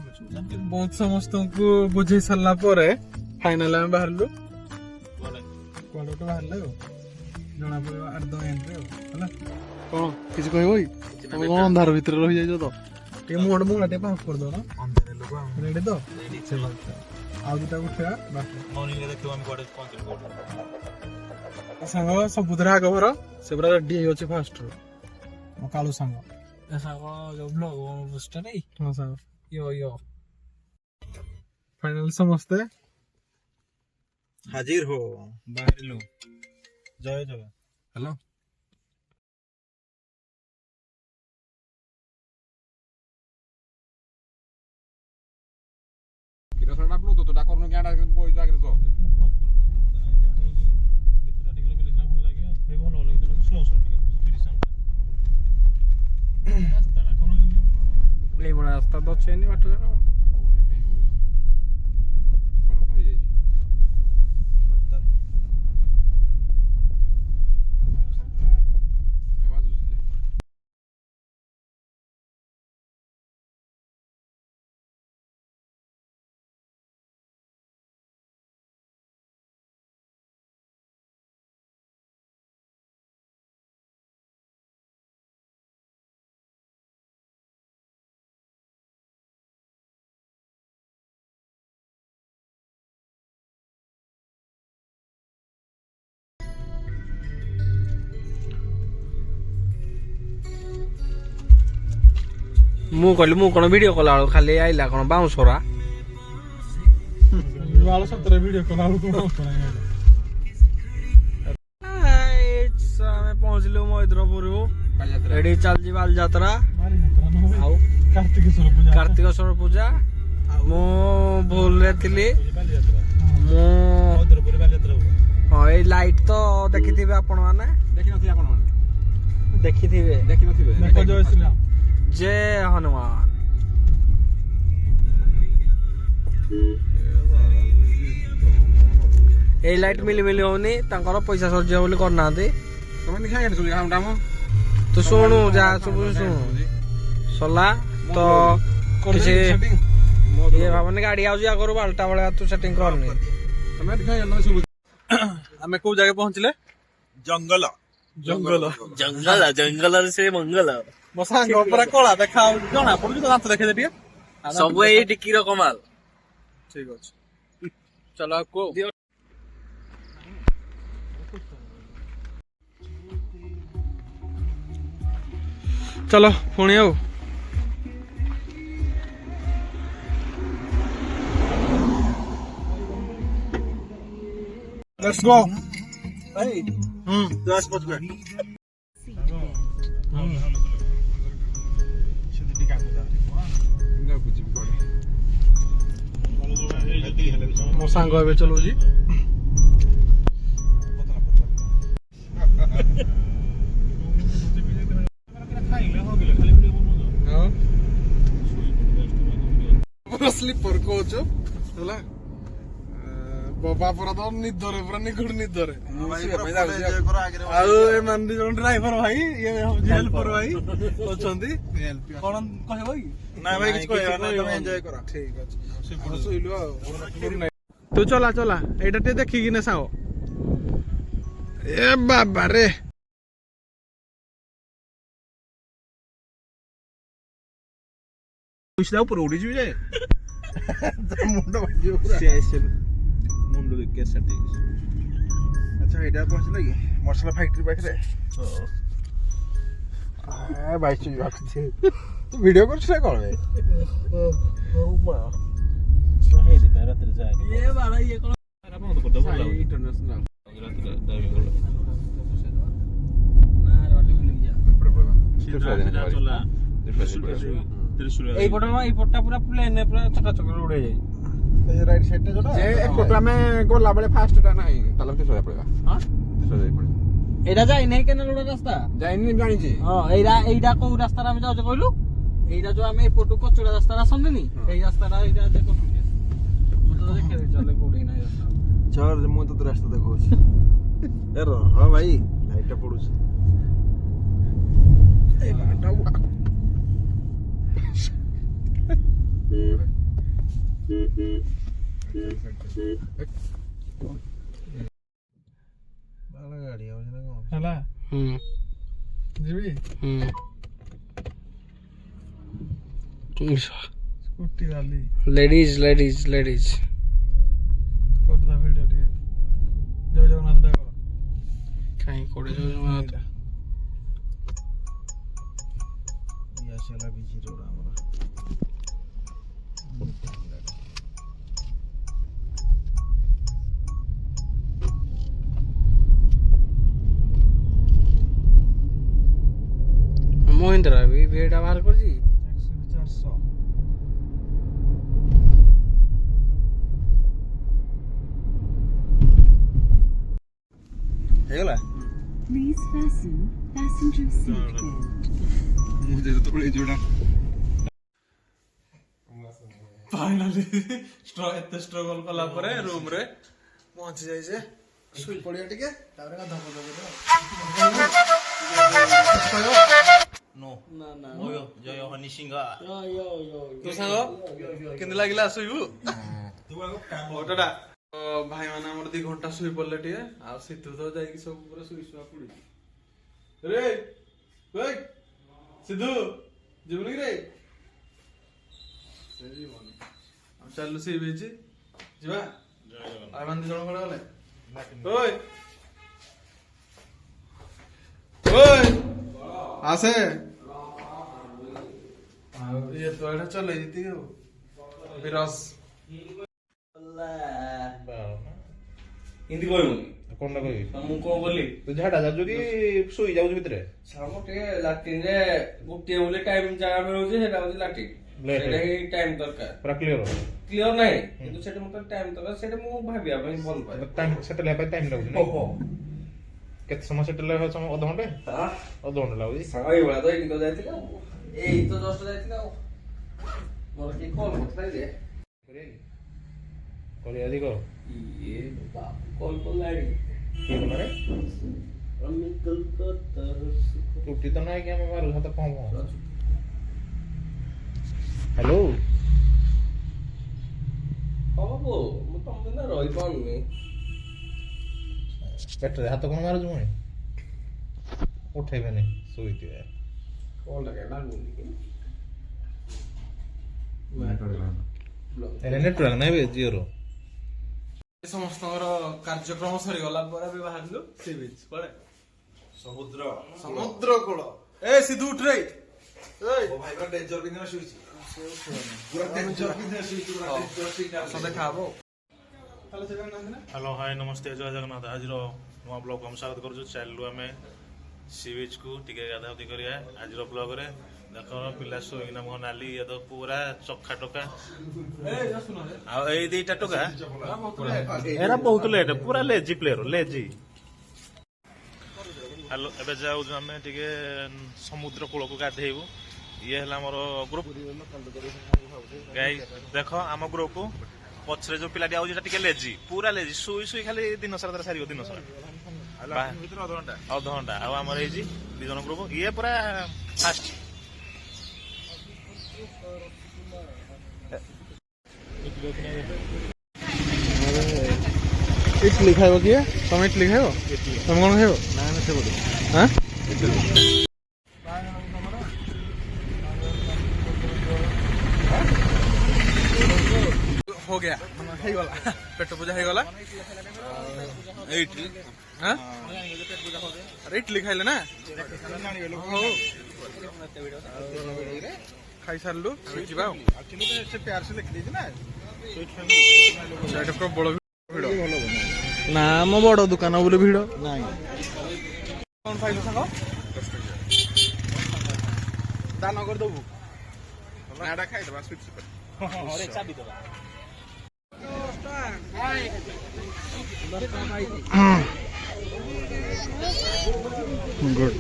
बहुत समस्त को बुझे सरला पर फाइनल में बाहरलु कोडे तो बाहरले जना पड़ो 8-10 एंट्री होला कोन किछ कहबो तुम कोन अंधार भीतर रहि जाइजो तो टे मोड मोड टे पास कर दो ना अंधारे लोग रेडी तो से बात आ दुटा उठा बाकी मॉर्निंग रे देखियो हम कोडे पहुंच संग सबुद्रा खबर से पूरा रेडी होछि फास्ट मो कालू संग ऐसा को जो ब्लॉग बुस्टर नहीं हां सर यो फाइनल समझते हाजिर हो बाहर लो जय जय हेलो किरा सडा ब्लू तो ता करनो क्याडा बोई जागरे तो भितरा टिकलो के लिखना भल लागे हे भल लागे तो लागे स्लो स्लो टिके स्पीड साउंड रास्ता ला कोन ले बड़ा रास्ता तो छे नहीं बाटो जाओ मु कहली मु कोन वीडियो कला खाली आइला कोन बाउंसरा वाला सतरे वीडियो कोन आलू कोन ଆମେ ପହଞ୍ଚିଲୁ ମହେନ୍ଦ୍ରପୁର ଏଠି ଚାଲିଛି ବାଲିଯାତ୍ରା ଆଉ କାର୍ତ୍ତିକେଶ୍ୱର ପୂଜା ମୁଁ ଭୁଲରେ ଥିଲି ମୁଁ ହଁ ଏଇ ଲାଇଟ୍ ତ ଦେଖିଥିବେ ଆପଣ ମାନେ ଦେଖିଥିବେ जय हनुमान ए लाइट मिली मिली होनी तांकर पैसा सरज बोली करना तू शुणु जा सब शुणु सला तो किसी ये भावने गाड़ी आउजी आगरो बालटा वाला तू सेटिंग करनी हमें को जगह पहुंचले जंगल जंगल जंगल जंगल से मंगल ମୋ ସାଙ୍ଗ ପୁରା କଳା ଦେଖା ଜଣା ପଡୁଛି ତ ଦାନ୍ତ ଦେଖେଇ ଟିକେ ସବୁ ଏଇ ଟିକିର କମାଲ ଠିକ ଅଛି ଚଲ ଆକୁ चलो पुणी आओ लेट्स गो दस पच में मो सांग ए चलो जी स्लीपर कोच होला बाबा पूरा तो निदरे पूरा निगुड़ निदरे ए मान दी जन ड्राइवर भाई ये हेल्पर भाई अछंती कोन कहबो कि ना भाई किछ कहबा ना तुम एन्जॉय करा ठीक अछि सोइलु तू चला चला एटा टे देखि कि ने साओ ए बाबा रे कुछ ऊपर उड़ी जी जाए मुंड बाजियो पूरा सीएसएल मुंड देख के सेटिंग अच्छा एटा पहुंच लगी मसला फैक्ट्री पाखरे ए भाई चीज रखछे तू वीडियो कर छे कोन बे ओ बा सही दे रात रे जाए ये बाला ये कोन बंद कर दो बोला इंटरनेशनल रात रे ड्राइविंग कर ना रोटी मिल गया चला এই পটটা পুরা প্লেন পুরা ছটা চকর উড়ে যায় ये राइट साइड टा जोटा जे एपटा में गोला बड़े फास्ट टा नहीं ताला ते सोया पड़ेगा हां सोया पड़ेगा এটা যাই নাই কেন লোড়া রাস্তা जाइनी जानी जी হ্যাঁ এইটা কোন রাস্তাটা আমি যাও কইলু এইটা जो আমি পটু কচড়া রাস্তাটা আসন্দিনি এই রাস্তাটা এইটা যে কোন মতো দেখে চলে কোড়ি নাই রাস্তা चल मु तो रास्ता देखो ए रो हां भाई लाइट टा पडुछ ए बाटा ଗାଡି ଆଉଛି ନା କଣ? ହେଲା ଯିବି ସ୍କୁଟି ଗାଲି ଲେଡିଜ ଲେଡିଜ ଲେଡିଜ କରିଦବା ଭିଡ଼ିଓ ଟିକେ ଜୟ ଜଗନ୍ନାଥ ଟା କର କାହିଁ କୋଉଠି ଯାଉଛୁ ଇଏ ଆସିଲା ବିଜି ରୋଡ ଆମର। ମହିନ୍ଦ୍ରା ବି ଭିଡା ବାହାର କରିଛି 400 ହେଇଗଲା Please fasten passenger seat belt. ମୁଁ ଯେତେ ତଳେ ଯୋଉଟା ଫାଇନାଲି ଏତେ ଷ୍ଟ୍ରଗଲ କଲା ପରେ ରୁମ ରେ ପହଞ୍ଚି ଯାଇଛେ ଶୋଇ ପଡିବା ଟିକେ ତାପରେ ଗାଧୁଆ नो ओयो जय हनी सिंह ତୋ ସାଙ୍ଗ କେମିତି ଲାଗିଲା ଶୋଇବୁ ଓଟା ଭାଇ ମାନେ ଆମର 2 ଘଣ୍ଟା ଶୋଇ ପଡିଲେ ଟିକେ ଆଉ ସିଧୁ ତ ଯାଇକି ସବୁ ପୁରା ଶୋଇ ପଡିଛି ରେ ଭାଇ ସିଧୁ ଯିବୁନି କି ରେ ଯିବନି ଆଉ ଚାଲୁ ସେ ବେଚି ଯିବା ଆଉ ମାନେ 2 ଜଣ ଖଡେ ଗଲେ ଓଏ ଓଏ ଆସେ ଆଉ ଇଏ ତ ଏଟା ଚଲେଇ ଦି ଆଉ ବିରସ ହିନ୍ଦୀ କହିବୁନି କଣଟା କହିବି ମୁଁ କଣ କଲି ତୁ ଝାଡା ଯାଉଛୁ କି ଶୋଇ ଯାଉଛୁ ଭିତରେ ସାମ ଟିକେ ଲାଟ୍ରିନ୍ ରେ ଗୋଟିଏ ବୋଲି ଟାଇମ ଜାଗା ମିଳୁଛି ସେଟା ହଉଛି ଲାଟ୍ରିନ୍ ସେଟା ହିଁ ଟାଇମ ଦରକାର ପୁରା କ୍ଲିୟର କ୍ଲିୟର ନାହିଁ କିନ୍ତୁ ସେଟା ମତେ ଟାଇମ ଦରକାର ସେଟା ମୁଁ ଭାବିବା ପାଇଁ ଭଲ ପାଏ ଟାଇମ ସେଟେଲ ହେବା ପାଇଁ ଟାଇମ ଲାଗୁଛି ନା ଓହୋ କେତେ ସମୟ ସେଟେଲ ହେବା ସମୟ ଅଧଘଣ୍ଟେ ଅଧଘଣ୍ଟେ ଲାଗୁଛି ସାଙ୍ଗ ଏଇଭଳିଆ ତ ଏଇଠି ତ ଯାଇଥିଲା ଏଇ ତ ଜଷ୍ଟ ଯାଇଥିଲା ଆଉ ମୋର କିଏ କଲ୍ କରିଥିଲା ଯେ କରିବା ଅଧିକ ଇଏ କଲ୍ କଲାଣି କିଏ କଲାରେ ଆମେ କୋଲକାତା ତ୍ରୁଟି ତ ନାହିଁ କି ଆମେ ମାରୁ ହାତ କମ ହ୍ୟାଲୋ ହବ ମୁଁ ତମ ବିନା ରହିପାରୁନି ପେଟରେ ହାତ କଣ ମାରୁଛୁ ମୁଇଁ ଉଠେଇବେନି ଶୋଇଥିବେ କଲଟା କାଇଁ ଲାଗୁନି କି ନେଟୱାର୍କ ନାହିଁ ବେ ଜିଓର ସମସ୍ତଙ୍କର କାର୍ଯ୍ୟକ୍ରମ ସରିଗଲା ପରେ ବି ବାହାରିଲୁ ସି ବିଚ୍ କୁଆଡେ ସମୁଦ୍ର କୂଳ ଏ ସିଧୁ ଉଠ ରେ ଭାଇ ପୁରା ଡେଞ୍ଜର ପିନ୍ଧିନା ଶୋଇଛି ଦେଖା ହବ ହ୍ୟାଲୋ ହାଏ ନମସ୍ତେ ଜୟ ଜଗନ୍ନାଥ ଆଜିର ନୂଆ ବ୍ଲଗକୁ ଆମେ ସ୍ୱାଗତ କରୁଛୁ ଚାଲିଲୁ ଆମେ ସି ବିଚ୍କୁ ଟିକେ ଗାଧାଗାଧି କରିବା ଆଜିର ବ୍ଲଗରେ ଦେଖ ପିଲା ଶୋଇକିନା ମୋ ନାଲି ଇଏ ତ ପୁରା ଚକା ଟୋକା ଆଉ ଏଇ 2ଟା ଟୋକା ଏରା ବହୁତ ଲେଟ୍ ପୁରା ଲେଜି ପ୍ଲେୟର ଲେଜି ହ୍ୟାଲୋ ଏବେ ଯାଉଛୁ ଆମେ ଟିକେ ସମୁଦ୍ର କୂଳକୁ ଗାଧେଇବୁ ଇଏ ହେଲା ଆମର ଗ୍ରୁପ ଗାଈ ଦେଖ ଆମ ଗ୍ରୁପ ପଛରେ ଯୋଉ ପିଲାଟି ଆଉଛି ସେଟା ଟିକେ ଲେଜି ପୁରା ଲେଜି ଶୋଇ ଶୋଇ ଖାଲି ଦିନ ସାରା ତାର ସାରିବ ଦିନ ସାରା ଅଧଘଣ୍ଟା ଆଉ ଆମର ହେଇଛି 2 ଜଣ ଗ୍ରୁପ ଇଏ ପୁରା ଫାଷ୍ଟ ଇଟଲି ଖାଇବ କିଏ ତମେ ଇଟଲି ଖାଇବ ତମେ କଣ ଖାଇବ ହାଁ हो गया ହେଇଗଲା ପେଟ ପୂଜା ହେଇଗଲା ଇଟଲି ହାଁ ଆରେ ଇଟଲି ଖାଇଲେ ନା ହଉ ଖାଇସାରିଲୁ ଯିବା ଆଉ ସେଇଟା ପ୍ରବଳ ଭିଡ଼ ନା ଆମ ବଡ ଦୋକାନ ବୋଲି ଭିଡ଼ ନାଇଁ କଣ ଖାଇଲୁ ସାଙ୍ଗ ଦାନ କରିଦବୁ ନାଟା ଖାଇଦେବା ସୁଇଟ୍ ସୁପର ଗୁଡ୍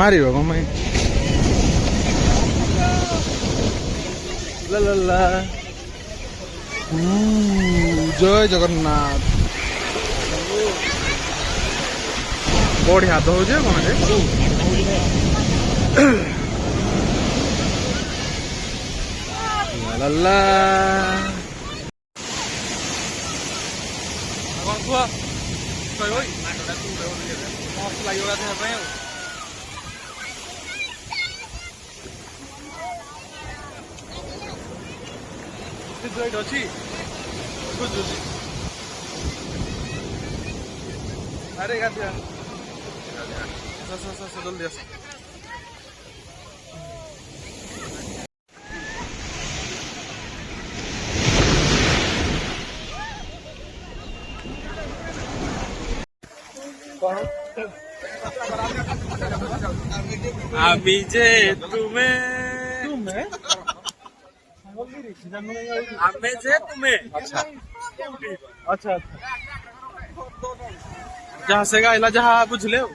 ମାରିବ କଣ ପାଇଁ ଲା ଲା ଲା ଜୟ ଜଗନ୍ନାଥ ବଢିଆ ଦଉଛି କଣ ଲା ଲା କୁହ କହିବ ମସ୍ତ ଲାଗିବ ଗାଧୋଇବା ପାଇଁ ଆଉ ଏଇଠି ଅଛି ବୁଝୁଛି ଆରେ ଗାଧୋଇବା ଜଲ୍ଦି ଆସ अभी जे तुम्हें तुम्हें हमें जे तुम्हें अच्छा अच्छा जहाँ से गाइला जहाँ बुझले हो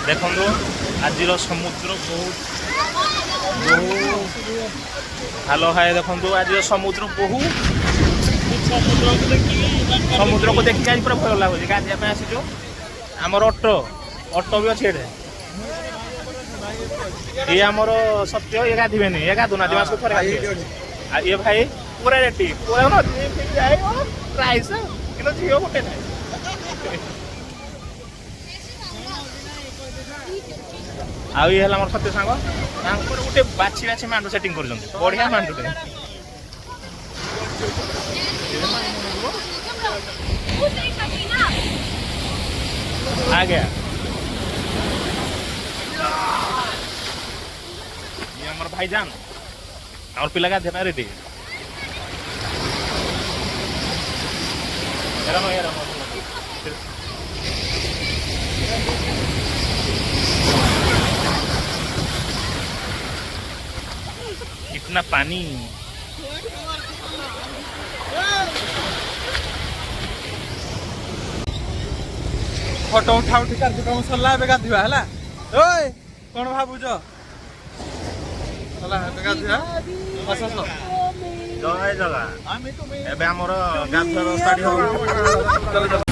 देखो आज समुद्र बहुत हेलो हाय देखो आज समुद्र बहुत समुद्र को देखिए आज पूरा भय लगुच गाधिया आसीचु आमर ऑटो ऑटो भी अच्छे ये आमर सत्य ये गाधे ये गाधुना दिमाग को थोड़े ये भाई पूरा रेटी पूरा प्राइस कि झील गोटे ना आउ ये मोर सत्य सांग गोटे बाछी बाछी मांडू सेटिंग कर बढ़िया मांडूटे आ गया ये हमारे भाईजान और पिला का देना रेडी कितना पानी ଫଟୋ ଉଠା ଉଠି କାର୍ଯ୍ୟକ୍ରମ ସରିଲା ଏବେ ଗାଧୋଇବା ହେଲା ଓଏ କଣ ଭାବୁଛ ହେଲା ଏବେ ଗାଧୋଇବା ଆସ ଆସ ଜୟ ଜଗା ଏବେ ଆମର ଗାଧୁଆ ଷ୍ଟାର୍ଟ ହବ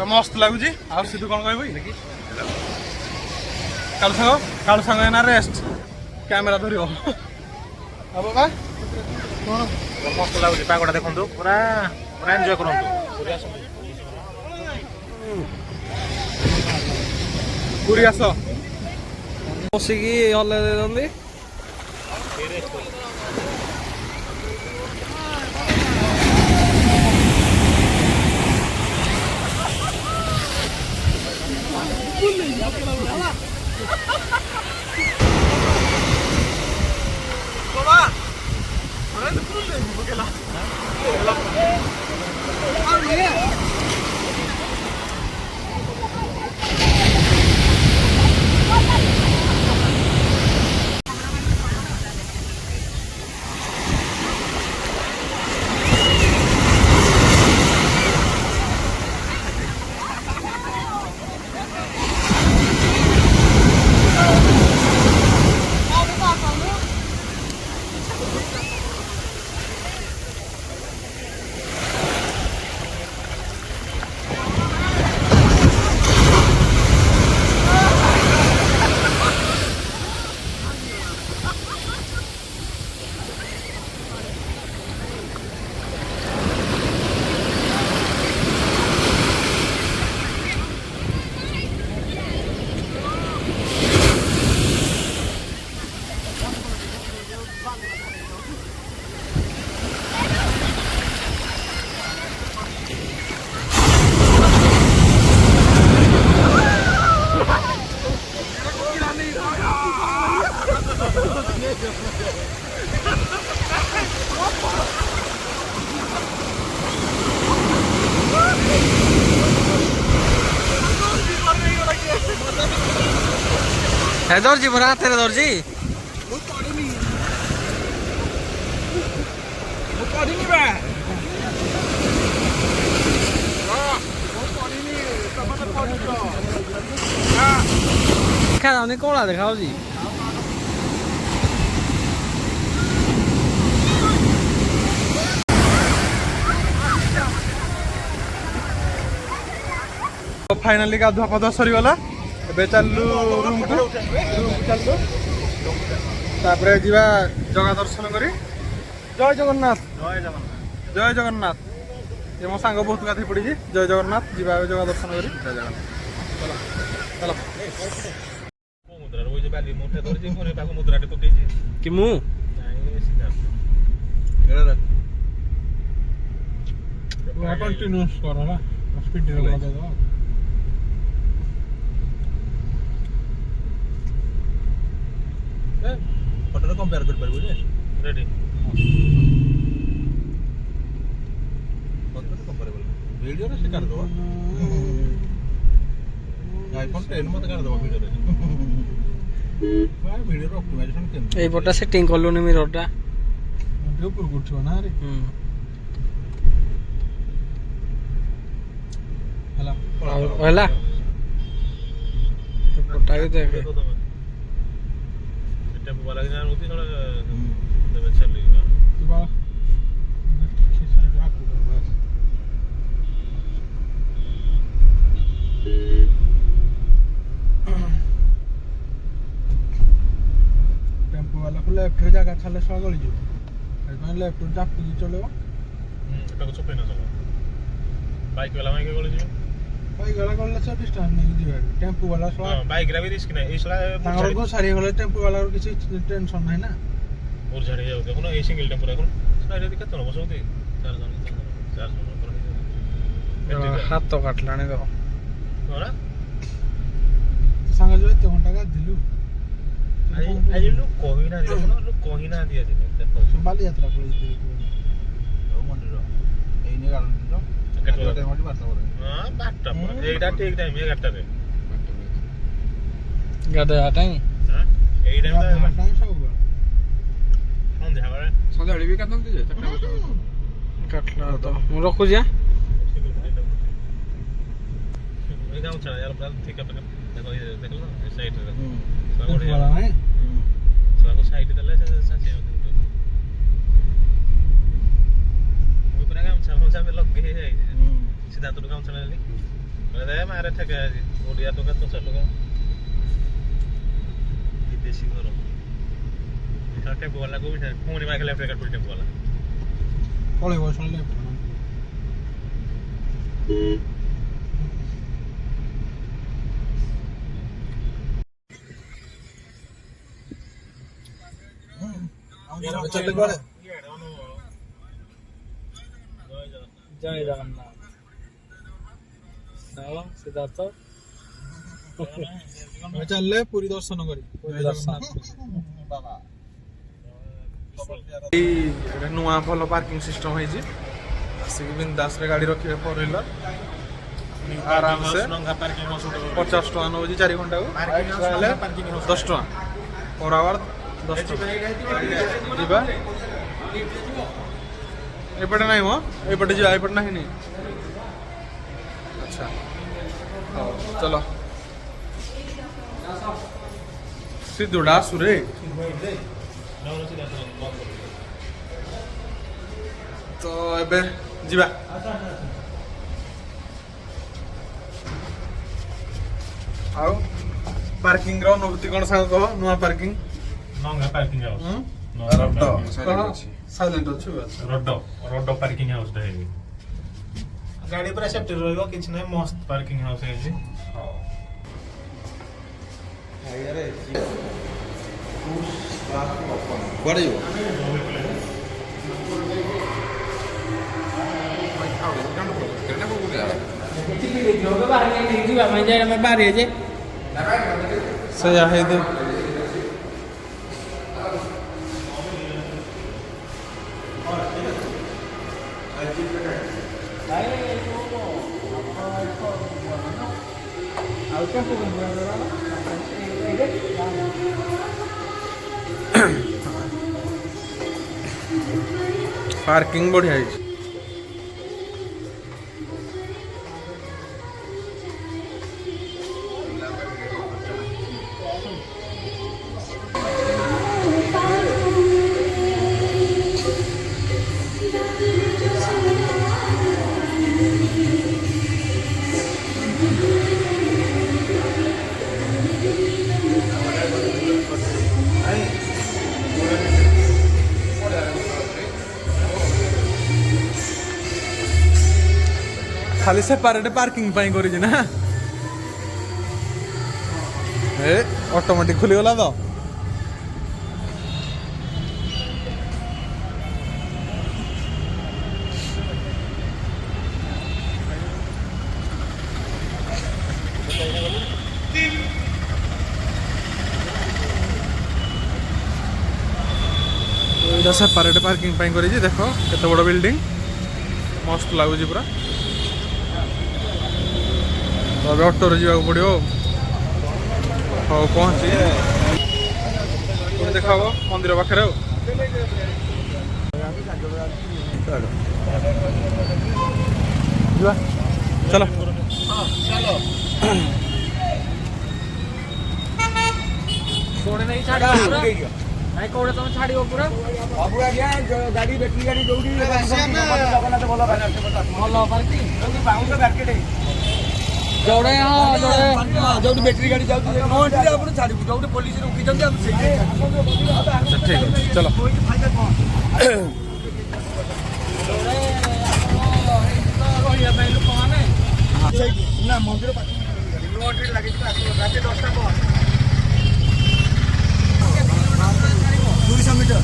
मस्त लगुच आधु कौन कह कालू सांग एना रेस्ट कैमेरा धर बाबा मस्त लगुच पागटा देखो पूरा पूरा एंजॉय करूँ पूरी आस बसिकी हल्ला दे है दर्जी बना तेरे दर्जी देखा जाने कौन दिखाओ जी फाइनाली गाधुआ पाधुआ सरीगला ଏବେ ଚାଲୁ ରୁମକୁ ଚାଲୁ ତାପରେ ଯିବା ଜଗା ଦର୍ଶନ କରି ଜୟ ଜଗନ୍ନାଥ ଜୟ ଜଗନ୍ନାଥ ଏ ମୋ ସାଙ୍ଗ ବହୁତ ଗାଧୋଇ ପଡ଼ିଛି ଜୟ ଜଗନ୍ନାଥ ଯିବା ଏବେ ଜଗା ଦର୍ଶନ କରି ଜୟ ଜଗନ୍ନାଥ ଚାଲ कि मु कंटिन्यूस करो ना स्पीड लगा दो ଫଟୋରେ କମ୍ପେୟାର କରିପାରିବୁ ଯେ ରେଡି ଫଟୋରେ କମ୍ପେୟାର ଭିଡ଼ିଓରେ ସେ କାଢ଼ିଦେବ ଆଇଫୋନ୍ 10 ମତେ କାଢ଼ିଦେବ ଭିଡ଼ିଓରେ ଭିଡ଼ିଓର ଅପ୍ଟିମାଇଜେସନ୍ କେମିତି এই পটা সেটিং করলুনি মিররটা উপর করছো না রে ହେଲା ହେଲା পটা কে দেখে टेम्पो वाला की जान होती थोड़ा तब चल लेगा बा टेम्पो वाला को लेफ्ट रे जगह छले सो गली जो एतन लेफ्ट जापी चलेबो एटा को चपे ना चलो बाइक वाला में के बोले जी भाई गला गला से डिस्टेंस नहीं दिवे टेम्पो वाला सो बाइक रा भी रिस्क नहीं इसला तांगर को सारी गले टेम्पो वाला को किसी टेंशन नहीं ना और झाड़ी जाओ देखो ना ए सिंगल टेम्पो रा साइड दिक्कत न बसोती 4 जन हाथ तो काटलाने दो होना संग जो ते घंटा का दिलु आज लोग कोही ना दिया ना लोग कोही ना दिया देखो सो बाली यात्रा को दिलु ମନ୍ଦିର ଏଇନେ ଗାର୍ଡେନ ତ କେତେ ଟାଇମ୍ ଅଛି 12 ପରେ हां 12ଟା ଏଇଟା ଠିକ ଟାଇମ 11ଟା ରେ गादा टाइम हां ଏଇ ଟାଇମ ଟା टाइम सब ସନ୍ଧ୍ୟା ବେଳେ ସନ୍ଧ୍ୟାବେଳେ ବି କାଟନ୍ତି ଯେ 4ଟା ବଜେ काटला तो मु रखु जा ये गाँव चला यार बड़ा ठीक है देखो ये देख लो इस साइड रे टेम्पो वाला है को साइड दले से सासे होते वो पूरा गाँव चला में लग गए है सीधा तो गाँव चला ली अरे मारे ठगा ओडिया तो का तो चलो का विदेशी घरो इधर टेम्पो वाला को भी था फोन में लेफ्ट का टेम्पो वाला पळे बस लेफ्ट चल गए जय जगन्नाथ चलो सिद्धार्थ चल पूरी दर्शन करी पूरी दर्शन। बाबा ଏଇଟା ନୂଆ ଭଲ ପାର୍କିଂ ସିଷ୍ଟମ ହେଇଛି ଆସିକି ବିନ୍ଦାସରେ ଗାଡ଼ି ରଖିବେ 4 ହ୍ୱିଲର ଆରାମସେ 50 ଟଙ୍କା ନେଉଛି 4 ଘଣ୍ଟାକୁ ଏକ୍ସଟ୍ରା ହେଲେ 10 ଟଙ୍କା पर आवर 10 टका ଯିବା ଏପଟେ ନାହିଁ ମ ଏପଟେ ଯିବା ଏପଟେ ନାହିଁ ନି ଆଚ୍ଛା ହଉ ଚଲ ସିଧୁଡ଼ା ସୁରେ ତ ଏବେ ଯିବା ଆଉ पार्किंग रो अनुभूति कोन सांग कह नुआ पार्किंग नंगा पार्किंग हाउस ରଡ साइलेंट अछि रोड पार्किंग हाउस टा है गाड़ी पूरा सेफ्टी रहइबो किछ नै मस्त पार्किंग हाउस है जी କୁଆଡ଼େ ଯିବ से या है दे पार्किंग बढ़िया है खाली सेपरेट पार्किंग पाई करी ना ए ऑटोमेटिक खुली गला तो सेपरेट पार्किंग पाई करी देखो केते बड़ बिल्डिंग मस्त लगुच पूरा अब ऑटो रे जावाक पड़ो हाँ पहुँची देखा मंदिर पाखे चलो ନାଇଁ କୋଉଟା ତମେ ଛାଡିବ ପୁରା ସବୁ ଆଜ୍ଞା ଗାଡି ବେଟରୀ ଗାଡି ଯୋଉଠି ଜଗନ୍ନାଥ ଭଲ ପାର୍କିଂ ଯୋଉଠି ବାଉଣ୍ଡ ମାର୍କେଟ ଯୋଉଟା ହଁ ଯୋଉଠି ବେଟରୀ ଗାଡି ଯାଉଛି ନହେଲେ ଆପଣ ଛାଡିବୁ ଯୋଉଠି ପୋଲିସ ରୋକିଛନ୍ତି ଆମେ ସେଇଠି ठीक है चलो ରହିବା ପାଇଁ ଲୋକମାନେ ନା ମନ୍ଦିର ପାଖରେ ଲାଗିଛି ରାତି 10ଟା ପରେ 200 ମିଟର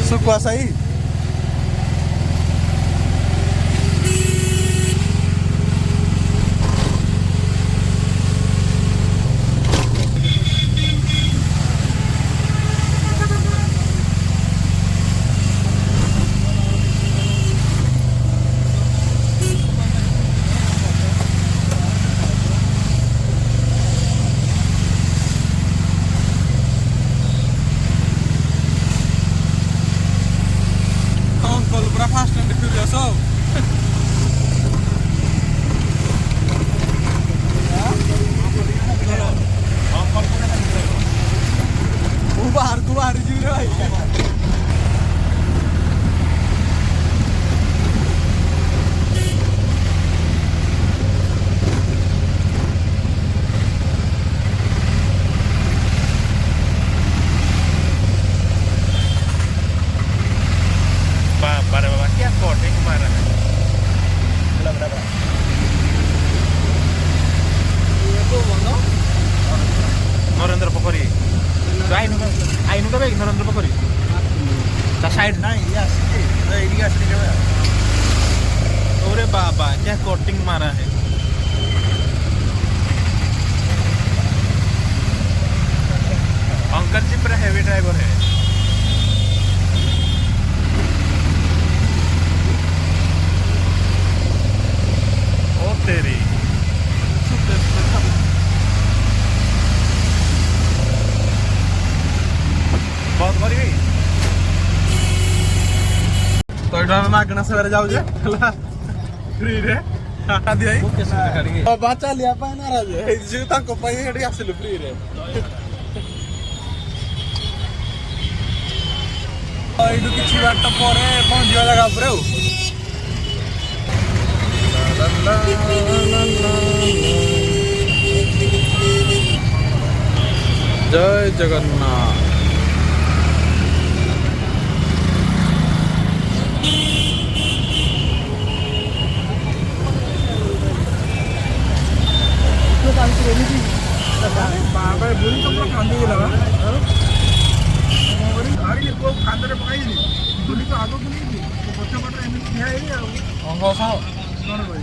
सुकुआ सही ପୋଖରୀ ଆଇନୁଟା ବେ ନରେନ୍ଦ୍ର ପୋଖରୀ ତା ସାଇଡ୍ ନା ଇଏ ଆସିଛି ଏଇଠିକି ଆସିନି କେବେ ओरे बाबा क्या कोटिंग मारा है अंकल जी पूरा हेवी ड्राइवर है ओ तेरी बहुत भरी गई तो एटा मागना सेवारे जाऊ जे हला फ्री रे टाटा दियाई बाबा चलिया पाए नाराज हे जे ताको पाई हेडी आसिलु फ्री रे एडु किछि बाट परे पहुंचिया जगह पर जय जगन्नाथ बाबा बुरी तो कांदी लगा गाड़ी को कांदरे पकाई बुरी तो आगो बुली थी तो बच्चा बटर एमि ठिया हे अंग सा कोन भाई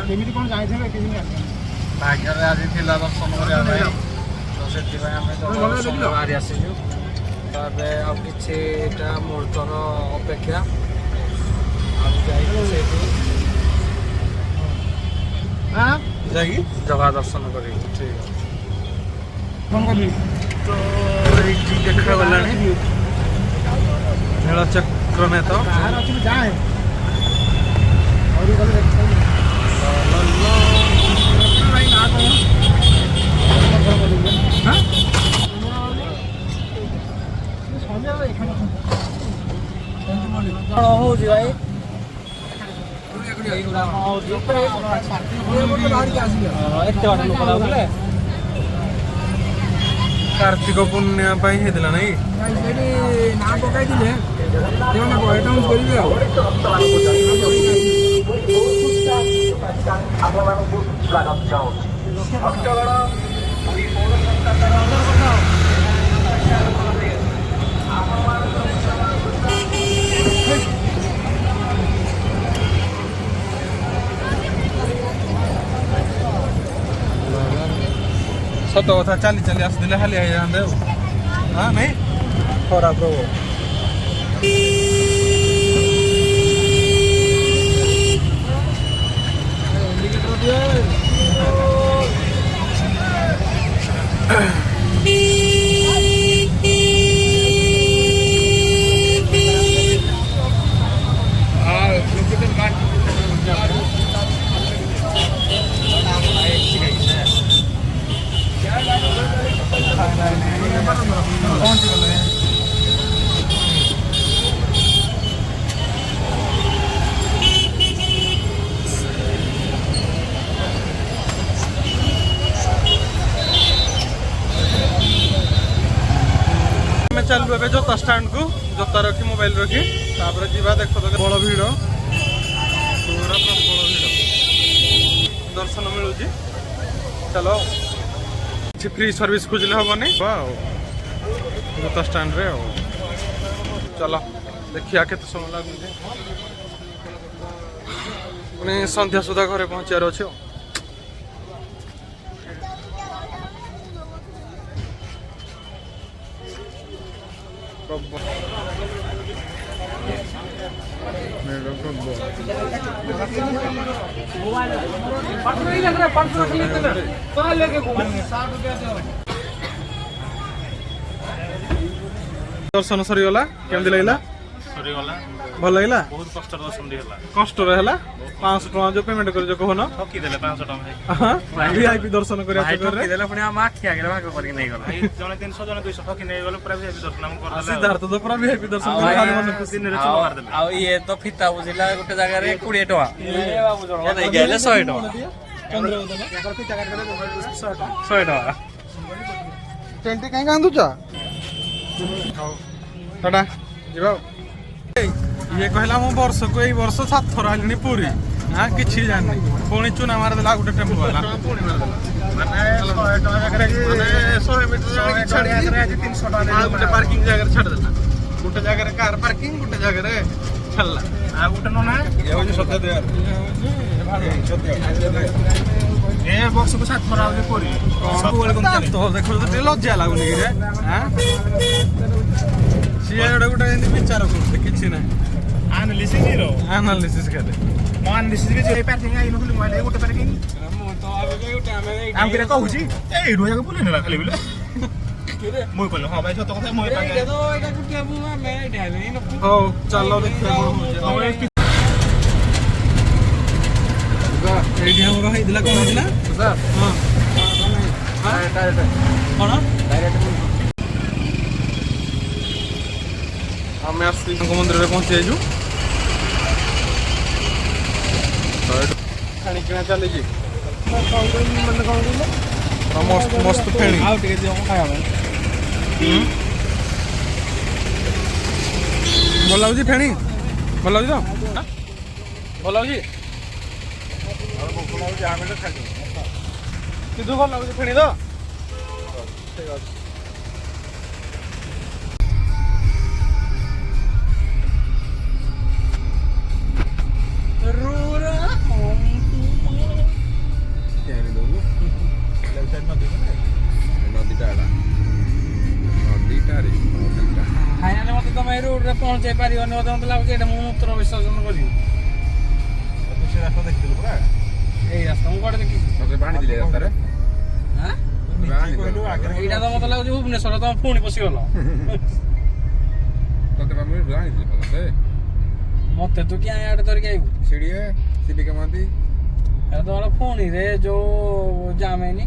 केमिति कोन जाय छे केमिति भाग्य रे आज थिला दर्शन करे आबै तो सेति भाई हमें दर्शन बारी आसीजु तबे अब किछि एटा मुहूर्तर अपेक्षा अब जाई सेति हां जागी जगह दर्शन करी ठीक है कौन कर तो जी देखा वाला नहीं मेला चक्र में तो बाहर अच्छी जाए और ये वाले ला भाई ना को हां सोनिया भाई खाना हो जी भाई कार्तिक पूर्णिमा हेला नहीं ना पकड़ सत कथा चली चली आसदे हालिया जाते हाँ नहीं खरा प्रभु पहुंच गए चलू ए जोता स्टाण्ड को जोता रखी मोबाइल रखी तापर जीवा देख तो बड़ भीड़ पूरा प्रबल भीड़ दर्शन मिलूँ चलो फ्री सर्विस खोजले हेनी जोता स्टाण्ड रे चलो देखिया केते समय लगुचे पुणी संध्या सुधा घरे पहुँचार अच्छे दर्शन सरीगला केमती लगला सरीगला भल लगला बहुत कष्ट दर्शन दिला कष्ट रहला 500 टका जो पेमेंट कर जो कहनो ठकी देले 500 टका हां वीआईपी दर्शन करे ठकी देले पुनी हम आखि आगे भाग करके नहीं गला भाई जने 300 जने 200 ठकी नहीं गलो पूरा वीआईपी दर्शन हम कर देले सिद्धार्थ तो पूरा वीआईपी दर्शन कर खाली मन खुशी दिन रे चलो मार देले आ ये तो फिता बुझिला गुटे जगह रे 20 टका ए बाबू जण दे गेले 100 टका 15 होता ना याकर फिता काट करे 100 टका टेंटी कहीं कांदुचा टाटा जीवा ये कहला मो वर्ष को एई वर्ष 7 थर आलिनी पूरी हां किछि जानि पुणी चुना मार देला गुटे टेम्पो वाला पुणी मार देला माने 100 टका जगह ଜାଗାରେ ଆଜି 300 ଟଙ୍କା ଆଉ ଗୋଟେ ପାର୍କିଂ ଜାଗାରେ ଛାଡ଼ିଦେଲା ଗୋଟେ ଜାଗାରେ କାର ପାର୍କିଂ ଗୋଟେ ଜାଗାରେ ଛାଡ଼ିଲା ଆଉ ଗୋଟେ ନନା ଇଏ ହଉଛି ସତ୍ୟ ଦେବାର ଏ ବର୍ଷକୁ 7 ଥର ଆଉଛି ପୁରୀ ସବୁବେଳେ ତ ଦେଖୁଛୁ ଟିକେ ଲଜ୍ଜା ଲାଗୁନି କି ରେ ସିଏ ଗୋଟେ ଏମିତି ବିଚାର କରୁଛି କିଛି ନାହିଁ ଆନାଲିସିସ୍ ଜିରୋ ଆନାଲିସିସ୍ ଖାଲି ମୁଁ ଆନାଲିସିସ୍ କିଛି ଏଇ ପାର୍କିଂ ଆଇ ନଥିଲି ମୁଁ ଗୋଟେ ପାର୍କିଂ ମୁଁ ତ ଭାବିଲି ଗୋଟେ ଆମେ ଆମ କିରେ କହୁଛି ଏଇ ରୋଜାକୁ ବୁଲେଇ ନେଲା ଖାଲି ବୋଲେ ମୁଁ କହିଲି ହଁ ଭାଇ ସତ କଥା ମୁଁ ହଉ ଚାଲ ଦେଖିବା କଣ ହଉଛି ଏଇଠି ଆମର ହେଇଥିଲା କଣ ହେଇଥିଲା କଣ ଆମେ ଆସିଛୁ ତାଙ୍କ ମନ୍ଦିରରେ ପହଞ୍ଚି ଯାଇଛୁ ଫେଣି କିଣା ଚାଲିଛି ମାନେ କଣ କହିଲ ମସ୍ତ ମସ୍ତ ଫେଣି ଆଉ ଟିକେ ଦିଅ ମୁଁ ଖାଇବା ପାଇଁ ଭଲ ଲାଗୁଛି ଫେଣି ଭଲ ଲାଗୁଛି ତ ଭଲ ଲାଗୁଛି କିନ୍ତୁ ଭଲ ଲାଗୁଛି ଫେଣି ତ ଠିକ ଅଛି ଫାଇନାଲି ମତେ ତମେ ଏଇ ରୋଡରେ ପହଞ୍ଚେଇ ପାରିବନି ମତେ ଲାଗୁଛି ଏଇଟା ମୁଁ ମୂତ୍ର ବିସର୍ଜନ କରିବି ସେ ରାସ୍ତା ଦେଖିଥିଲୁ ପୁରା ଏଇ ରାସ୍ତା ମୁଁ କୁଆଡେ ଦେଖିଛି ତତେ ପାଣି ଦିଲେ ରାସ୍ତାରେ ଆଁ? କହିଲୁ ଆଗରେ ଏଇଟା ତ ମତେ ଲାଗୁଛି ଭୁବନେଶ୍ୱର ତମେ ପୁଣି ପଶିଗଲ ତତେ ମୁଁ ଜାଣିଥିଲି ତତେ ମତେ ତୁ କିଆଁ ଆଡେ ଧରିକି ଆଇବୁ ସିଡିଏ ସିବିକା ମହାନ୍ତି ଏଟା ତମର ପୁଣିରେ ଯୋଉ ଜାମ୍ ହେଇନି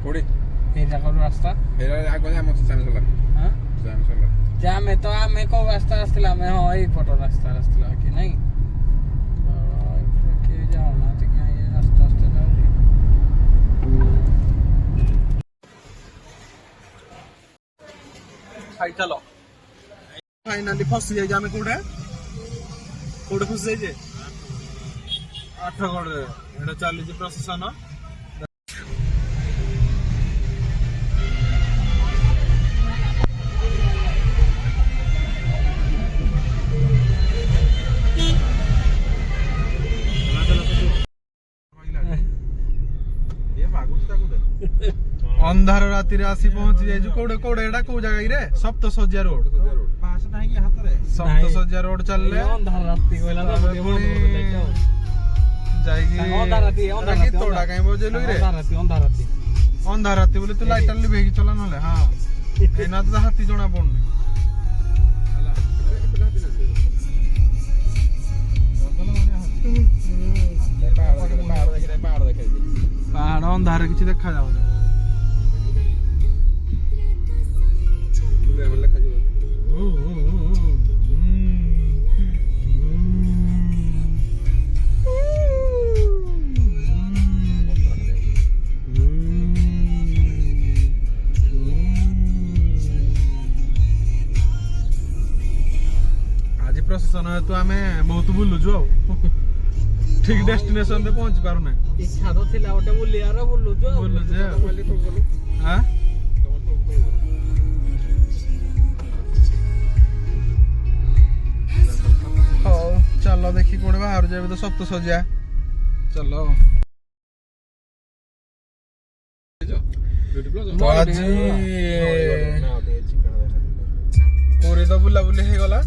କୋଡି ଏଇ ଜାଗାରୁ ରାସ୍ତା ଫେର ଆଗ ଜାମ ଚାମି ସଲା ହଁ ଚାମି ସଲା ଜାମେ ତ ଆମେ କୋଉ ରାସ୍ତା ଆସିଥିଲା ଆମେ ହଁ ଏଇପଟ ରାସ୍ତା ଆସିଥିଲା କି ନାଇଁ କିଏ ଯାଉନାହାନ୍ତି କିଆଁ ଏ ରାସ୍ତା ଆସ୍ତେ ଯାଉଛି ଖାଇ ଚାଲ ଫାଇନାଲି ଫସି ଯାଇଛି ଆମେ କୋଉଟା ଫସି ଯାଇଛେ ଆଠଗଡ଼ରେ ଏଇଟା ଚାଲିଛି ପ୍ରଶାସନ ଅନ୍ଧାର ରାତିରେ ଆସି ପହଞ୍ଚି ଯାଇଛୁ କୋଉଟେ କୋଉଟେ ଏଇଟା କୋଉ ଜାଗା ରେ ସପ୍ତଶଯ୍ୟା ରୋଡ ସପ୍ତଶଯ୍ୟା ରୋଡ ଚାଲିଲେ ଯାଇକି ତୋଡ଼ା କାଇଁ ବଜେଇଲୁ ରେ ଅନ୍ଧାର ରାତି ବୋଲି ତୁ ଲାଇଟ ଲିଭେଇକି ଚଲା ନହେଲେ ହଁ ଏଇନା ତ ହାତୀ ଜଣା ପଡୁନି ପାହାଡ ଅନ୍ଧାର କିଛି ଦେଖା ଯାଉନି ଆଜି ପ୍ରଶାସନ ହେତୁ ଆମେ ବହୁତ ବୁଲୁଛୁ ଆଉ ଠିକ ଡେଷ୍ଟିନେସନ ରେ ପହଞ୍ଚି ପାରୁନା ଇଚ୍ଛା ତ ଥିଲା ଗୋଟେ ବୁଲିବାର ବୁଲୁଛୁ ହଉ ଚାଲ ଦେଖି କୋଉଠି ବାହାରୁଛି ଏବେ ତ ସପ୍ତଶଯ୍ୟା ଚାଲ ତ ଆଜି ପୁରୀ ତ ବୁଲାବୁଲି ହେଇଗଲା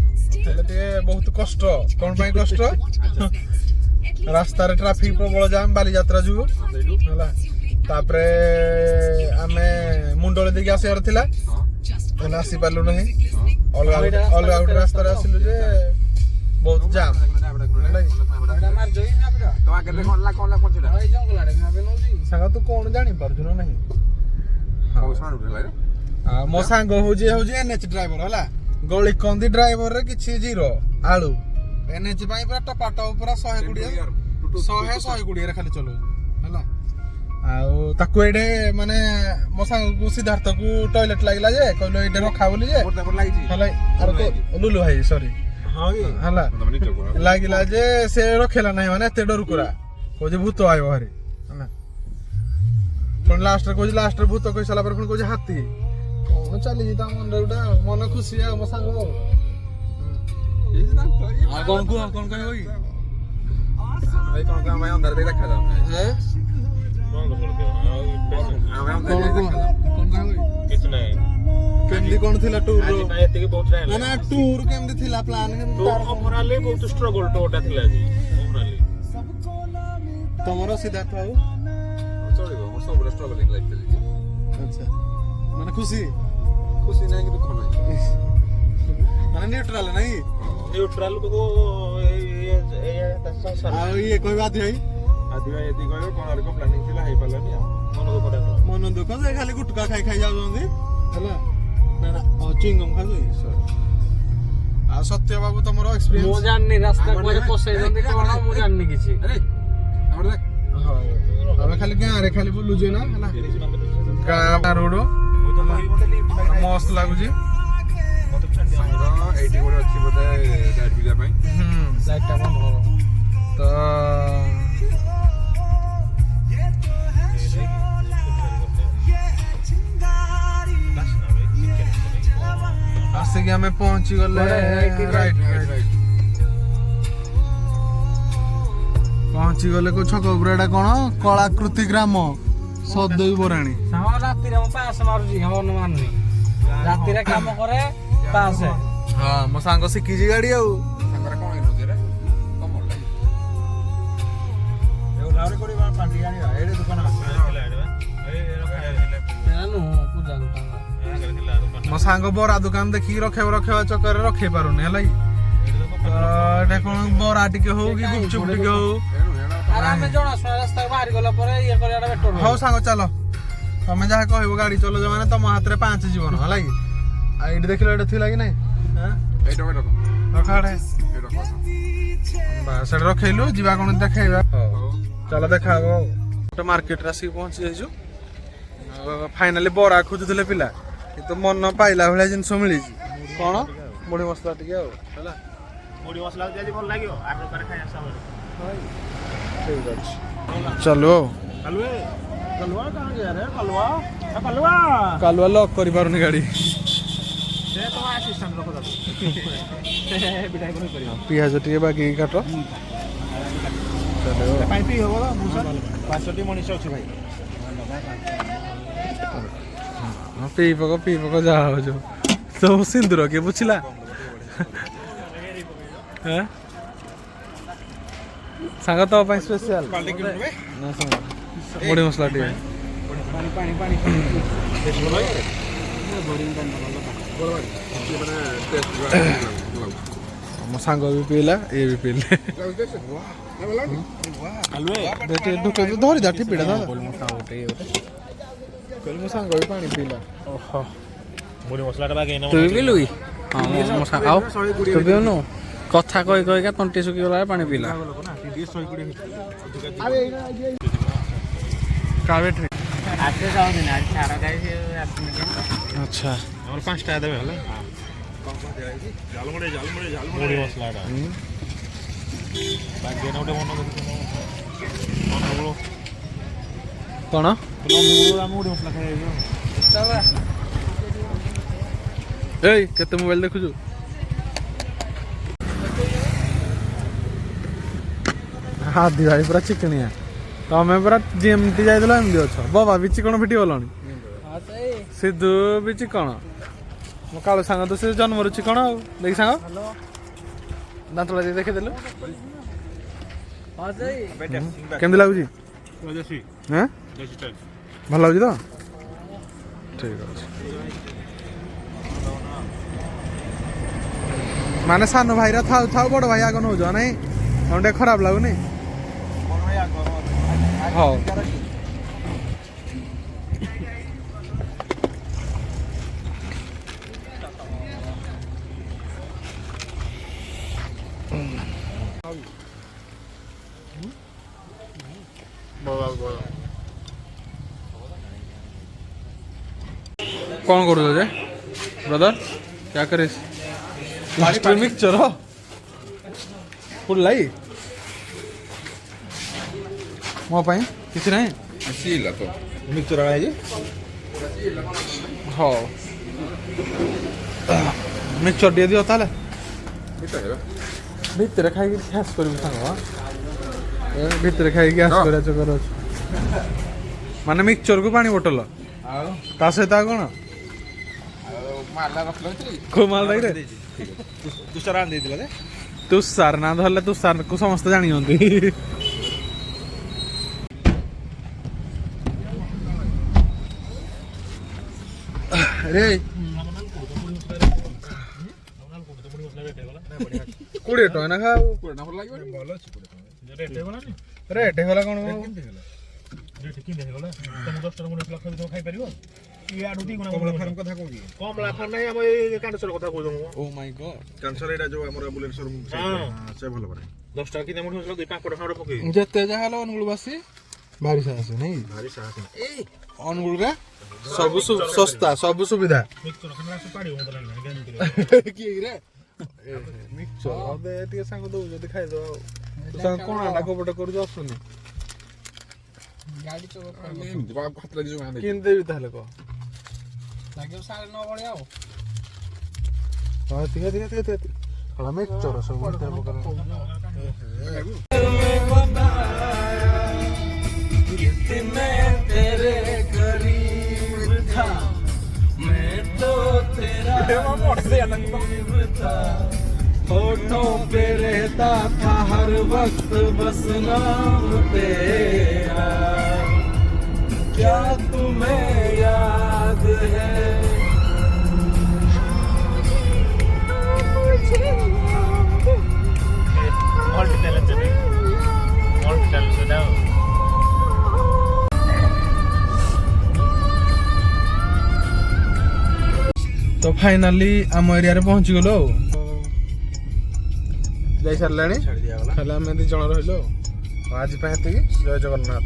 ହେଲେ ଟିକେ ବହୁତ କଷ୍ଟ କଣ ପାଇଁ କଷ୍ଟ ରାସ୍ତାରେ ଟ୍ରାଫିକ ପ୍ରବଳ ଜାମ୍ ବାଲିଯାତ୍ରା ଯୋଗୁ ହେଲା ତାପରେ ଆମେ ମୁଣ୍ଡଳ ଦେଇକି ଆସିବାର ଥିଲା ହେଲେ ଆସିପାରିଲୁ ନାହିଁ ଅଲଗା ଗୋଟେ ରାସ୍ତାରେ ଆସିଲୁ ଯେ ବହୁତ ଜାମ୍ ସାଙ୍ଗ ତୁ କଣ ଜାଣିପାରୁଛୁ ନା ନାହିଁ ମୋ ସାଙ୍ଗ ହଉଛି NH ଡ୍ରାଇଭର ହେଲା ଗଳି କନ୍ଦି ଡ୍ରାଇଭର ରେ କିଛି ଜିରୋ ଆଳୁ NH ପାଇଁ ପୁରା ଟପାଟ ପୁରା 120 ରେ ଖାଲି ଚଲଉଛି ହେଲା ଆଉ ତାକୁ ଏଇଠି ମାନେ ମୋ ସାଙ୍ଗକୁ ସିଦ୍ଧାର୍ଥକୁ ଟଏଲେଟ ଲାଗିଲା ଯେ କହିଲ ଏଇଠି ରଖା ବୋଲି ଯେ ହେଲା ଲୁଲୁ ଭାଇ ସରି ହେଲା ଲାଗିଲା ଯେ ସେ ରଖେଇଲା ନାହିଁ ମାନେ ଏତେ ଡରୁ କରା କହୁଛି ଭୂତ ଆଇବ ଭାରି ହେଲା ପୁଣି ଲାଷ୍ଟରେ କହୁଛି ଲାଷ୍ଟରେ ଭୂତ କହିସାରିଲା ପରେ ପୁଣି କହୁଛି ହାତୀ କଣ ଚାଲିଛି ତା ମନରେ ଗୋଟେ ମନ ଖୁସି ଆଉ ମୋ ସାଙ୍ଗ ଆଉ କଣ କୁହ କଣ କହିବ କି ଭାଇ କଣ ଆମେ ଅନ୍ଧାର ଦେଇ ଦେଖାଯାଉନି କଣ କହିବ କିଛି ନାହିଁ କେମିତି କଣ ଥିଲା ଟୁର ଆଜି ପାଇଁ ଏତିକି ବହୁତ ନା ନା ଟୁର କେମିତି ଥିଲା ପ୍ଲାନ ଓଭରାଲି ବହୁତ ଷ୍ଟ୍ରଗଲ ଟୁରଟା ଥିଲା ଆଜି ଓଭରାଲି ତମର ସିଦ୍ଧାର୍ଥ ବାବୁ ଚଳିବ ମୋର ସବୁବେଳେ ଷ୍ଟ୍ରଗଲିଂ ଲାଇଫ ଚାଲିଛି ଆଚ୍ଛା ମାନେ ଖୁସି ଖୁସି ନାହିଁ କି ଦୁଃଖ ନାହିଁ ମାନେ ନ୍ୟୁଟ୍ରାଲ ନାଇଁ ନ୍ୟୁଟ୍ରାଲ କୁ ଆଉ ଇଏ କହିବା ଆଦି ଭାଇ ଆଜି ଭାଇ ଏତିକି କହିବେ କୋଣାର୍କ ପ୍ଲାନିଂ ଥିଲା ହେଇପାରିଲାନି ଆଉ ମନ ଦୁଃଖ ଯେ ଖାଲି ଗୁଟକା ଖାଇ ଖାଇ ଯାଉଛନ୍ତି ହେଲା ନା ନା ଚୁଇଙ୍ଗମ ଖାଉଛୁ ଆଉ ସତ୍ୟ ବାବୁ ତମର ମୁଁ ଏକ୍ସପିରିଏନ୍ସ ଜାଣିନି ରାସ୍ତା କୁଆଡେ ପଶେଇଛନ୍ତି କଣ ମୁଁ ଜାଣିନି କିଛି ଆମର ଦେଖ ଆମେ ଖାଲି ଗାଁରେ ଖାଲି ବୁଲୁଛୁ ନା ହେଲା ଗାଁ ରୋଡ ମସ୍ତ ଲାଗୁଛି ସାଙ୍ଗ ଏଇଠି ଗୋଟେ ଅଛି ବୋଧେ ଗାଡି ପିଇବା ପାଇଁ ଲାଇଟଟା ବନ୍ଦ କର ତ ଆସିକି ଆମେ ପହଞ୍ଚି ଗଲେ ପହଞ୍ଚି ଗଲେ କୋଉ ଛକ ଉପରେ ଏଟା କଣ କଳାକୃତି ଗ୍ରାମ ସଦୈ ବରାଣୀ ହଁ ରାତିରେ ମୁଁ ପାସ ମାରୁଛି ମନ ମାନୁନି ରାତିରେ କାମ କରେ ପାସ ହଁ ମୋ ସାଙ୍ଗ ଶିଖିଛି ଗାଡି ଆଉ ସାଙ୍ଗରେ କଣ ହେଇନଉଛି ରେ କମଲ ଲାଗି ଏଉଲାରେ କୋଡି ପାଣ୍ଟି ଆଣିବା ଏଇଠି ଦୋକାନ ମୋ ସାଙ୍ଗ ବରା ଦୋକାନ ଦେଖିକି ରଖେଇବା ଚକରରେ ରଖେଇ ପାରୁନି ହେଲା କି ଏଟା କଣ ବରା ଟିକେ ହଉ କି ଗୁପଚୁପ ଟିକେ ହଉ ଆରେ ଆମେ ଜଣାଶୁଣା ରାସ୍ତାକୁ ବାହାରି ଗଲା ପରେ ଇଏ କରିବାଟା ବେଟର ହଉ ସାଙ୍ଗ ଚାଲ ତମେ ଯାହା କହିବ ଗାଡି ଚଲଉଛ ମାନେ ତମ ହାତରେ 5 ଜୀବନ ହେଲା କି ଆଉ ଏଇଠି ଦେଖିଲ ଏଇଟା ଥିଲା କି ନାଇଁ ଏଇଟା ରଖ ରଖାଡେ ଏଇଟା ରଖ ବାସ୍ ସେଟା ରଖେଇଲୁ ଯିବା କଣ ଦିଟା ଖାଇବା ଚାଲ ଦେଖା ହବ ଆଉ ଗୋଟେ ମାର୍କେଟରେ ଆସିକି ପହଞ୍ଚି ଯାଇଛୁ ଫାଇନାଲି ବରା ଖୋଜୁଥିଲେ ପିଲା କିନ୍ତୁ ମନ ପାଇଲା ଭଳିଆ ଜିନିଷ ମିଳିଛି କଣ ମୁଢି ମସଲା ଟିକେ ଆଉ ହେଲା ମୁଢି ମସଲା ଆଜି ଭଲ ଲାଗିବ ଆଠ ଦୋକାନ ଖାଇ ଆସିବା ଠିକ ଅଛି ଚାଲୁ ଆଉ କାଲୁଆ ଲକ୍ କରିପାରୁନି ଗାଡି ପିଆଜ ଟିକେ ବାଗେଇକି କାଟ ପାଞ୍ଚଟି ମଣିଷ ଅଛି ଭାଇ ପିଇ ପକ ଯାହା ହଉଛୁ ସବୁ ସିନ୍ଦୁର କିଏ ବୁଝିଲା ସାଙ୍ଗ ତୋ ପାଇଁ ସ୍ପେଶାଲ ମୁଢି ମସଲା ଟିକେ ମୋ ସାଙ୍ଗ ବି ପିଇଲା ଇଏ ବି ପିଇଲେ ଧରିଦା ଠିପିଟା ଧର କହିଲି ମୋ ସାଙ୍ଗ ବି ପାଣି ପିଇଲା ମୁଢି ମସଲାଟା ବାଗେଇ ତୁ ବି ପିଲୁ କି ଆଉ ତୁ ପିଉନୁ କଥା କହି କହିକା ତଣ୍ଟି ଶୁଖିଗଲା ପାଣି ପିଇଲା ଆଚ୍ଛା ଆମର 5 ଟା ଦେବେ ହେଲା ମୁଢି ମସଲାଟା ବାଗେଇ ଗୋଟେ ମନ କଣ ମୁଢି ମସଲା ଖାଇବ ଏଇ କେତେ ମୋବାଇଲ ଦେଖୁଛୁ ହାଦି ଭାଇ ପୁରା ଚିକଣିଆ ତମେ ପୁରା ଯେମିତି ଯାଇଥିଲ ଏମିତି ଅଛ ବାବା ବି ଚିକଣ ଫିଟି ଗଲଣି ସିଧୁ ବି ଚିକଣ ମୋ କାଳୁ ସାଙ୍ଗ ତ ସେ ଜନ୍ମରୁ ଚିକଣ ଆଉ ଦେଖି ସାଙ୍ଗ ଦାନ୍ତଟା ଟିକେ ଦେଖିଦେଲୁ କେମିତି ଲାଗୁଛି ଭଲ ଲାଗୁଛି ତ ଠିକ ଅଛି ମାନେ ସାନ ଭାଇରା ଥାଉ ଥାଉ ବଡ ଭାଇ ଆଗ ନଉଛ ନାଇଁ ତମେ ଟିକେ ଖରାପ ଲାଗୁନି ହଉ कौन कर दे ब्रदर क्या करे लास्ट मिक्सचर हो फुल लाई मो पाई किसी नहीं सीला तो मिक्सचर आया जी हाँ ମିକ୍ସଚର ଟିକେ ଦିଅ ତାହେଲେ ଭିତରେ ଭିତରେ ଖାଇକି ଗ୍ୟାସ୍ କରିବୁ ସାଙ୍ଗ ଭିତରେ ଖାଇକି ଗ୍ୟାସ୍ କରିବା ଚକର ଅଛି ମାନେ ମିକ୍ସଚରକୁ ପାଣି ବୋଟଲ ଆଉ ତା ସହିତ ଆଉ କ'ଣ ମାଲା ରଖିଲ ଅଛି କୋଉ ମାଲ ଲାଗିରେ ତୁଷାର ଆଣି ଦେଇଥିଲା ଯେ ତୁଷାର ନା ଧରିଲେ ତୁଷାରକୁ ସମସ୍ତେ ଜାଣିଛନ୍ତି ରେ 20 ଟଙ୍କା ନା ଖାଉ ଭଲ ଲାଗିବନି ଭଲ ଅଛି ରେଟ୍ ହେଇଗଲା କ'ଣ କମଳା ଫାର୍ମ କଥା କହୁଛି କମଳା ଫାର୍ମ ନାହିଁ ଆମ ଏଇ କାଣ୍ଡେଶ୍ୱର କଥା କହୁଛୁ ଓ ମାଇ ଗଡ୍ କାଣ୍ଡେଶ୍ୱର ଏଇଟା ଯୋଉ ଆମର ବୁଲେଟ୍ ଶୋରୁମ ସେ ଭଲ ପଡେ 10 ଟଙ୍କା କିଲୋ ମୁଠି ହଉଥିଲା 2 ପାମ୍ପଡ଼ ଫାମ୍ପଡ଼ ପକେଇ ଯେତେ ଯାହା ହେଲେ ଅନୁଗୁଳ ବାସି ଭାରି ସାହସ ନାଇଁ ଭାରି ସାହସ ଏଇ ଅନୁଗୁଳରେ ସବୁ ଶସ୍ତା ସବୁ ସୁବିଧା ମିକ୍ସଚର ଖାନା ସେ ପାଡିବ ମତେ ଲାଗିଲା କିଏ ରେ ମିକ୍ସଚର ଏବେ ଟିକେ ସାଙ୍ଗ ଦଉ ଯଦି ଖାଇଦବା ଆଉ ତୁ ସାଙ୍ଗ କ'ଣ ଆଣ୍ଡା କପଟ କରୁଛୁ ଆସୁନି ଗାଡି ଚୋର ଏମିତି ହାତ ଲାଗିଯିବ କିଣି ଦେବି ତାହେଲେ କହ ଲାଗିବ 9:30 ଭଳିଆ ଆଉ ହଁ ଟିକେ ହଳ ମିକ୍ସଚର ସବୁ ଏତେ ପ୍ରକାର होठों पे रहता था हर वक्त बस नाम तेरा क्या तुम्हें याद है तो फाइनाली आम एरिया रे पहुंची गलो जाई सारलाणी खाली आम 2 जण रहिलो आज पे हेतिकी जय जगन्नाथ।